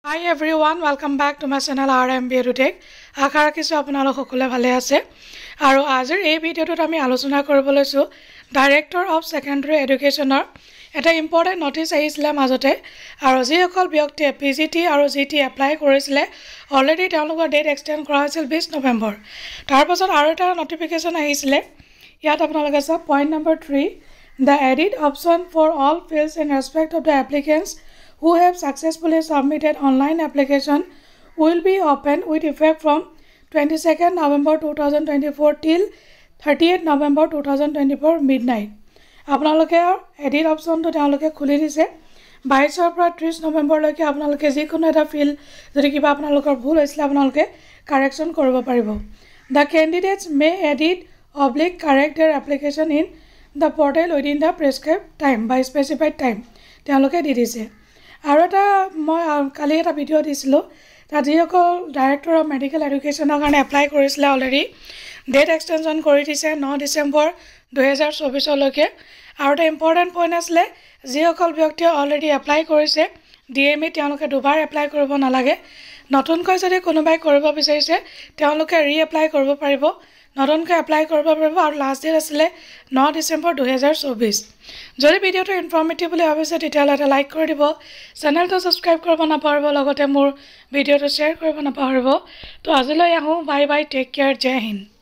Hi everyone, welcome back to my channel RMB EduTech. আশা ৰাখিছো আপোনালোক সকলোৱে ভালে আছে আৰু আজিৰ এই ভিডিঅটোত আমি আলোচনা কৰিব লৈছো ডাইৰেক্টৰ অফ সেকেন্ডাৰী এডুকেশনৰ এটা ইম্পৰ্টেন্ট নোটিছ আহিছিলে মাজতে আৰু যিসকল ব্যক্তিয়ে পিজিটি আৰু জিটি এপ্লাই কৰিছিলে অলৰেডি তেওঁলোকৰ ডেট এক্সটেন্ড কৰা হৈছিল 20 নৱেম্বৰ তাৰ পাছত আৰু এটা নটিফিকেশন আহিছিলে ইয়াত আপোনালোকে চাওক point number 3 the edit option for all fields in respect of the applicants who have successfully submitted online application will be open with effect from 22nd November 2024 till 30th November 2024 midnight. আপোনালোকে edit option তো তেওঁলোকে খুলি দিছে 22 ৰ পৰা 30 নৱেম্বৰ লৈকে আপোনালোকে যিকোনো এটা ফিল যদি কিবা আপোনালোকৰ ভুল হৈছিল আপোনালোকে কাৰেকচন কৰিব পাৰিব. The candidates may edit or correct their application in the portal within the prescribed time by specified time. তেওঁলোকে দি দিছে. আৰু এটা মই কালি এটা ভিডিও দিছিলো তাত যিসকল ডাইৰেক্টৰ অফ মেডিকেল এডুকেশ্যনৰ কাৰণে এপ্লাই কৰিছিলে অলৰেডি ডেট এক্সটেনশন কৰি দিছে 9 ডিসেম্বৰ 2024 লৈকে আৰু এটা ইম্পৰ্টেন্ট পইণ্ট আছে যিসকল ব্যক্তিয়ে অলৰেডি এপ্লাই কৰিছে ডিএমই তেওঁলোকে দুবাৰ এপ্লাই কৰিব নালাগে নতুনকৈ যদি কোনোবাই কৰিব বিচাৰিছে তেওঁলোকে ৰি-এপ্লাই কৰিব পাৰিব নতুনকৈ এপ্লাই কৰিব পাৰিব আৰু লাষ্ট ডেট আছিল 9 ডিসেম্বৰ 2024 যদি ভিডিওটো ইনফৰমেটিভ বুলি ভাবিছে তেতিয়াহ'লে এটা লাইক কৰি দিব চেনেলটো সাবস্ক্ৰাইব কৰিব নাপাহৰিব লগতে মোৰ ভিডিওটো শ্বেয়াৰ কৰিব নাপাহৰিব তো আজিলৈ আহো বাই বাই টেক কেয়াৰ জয় হিন্দ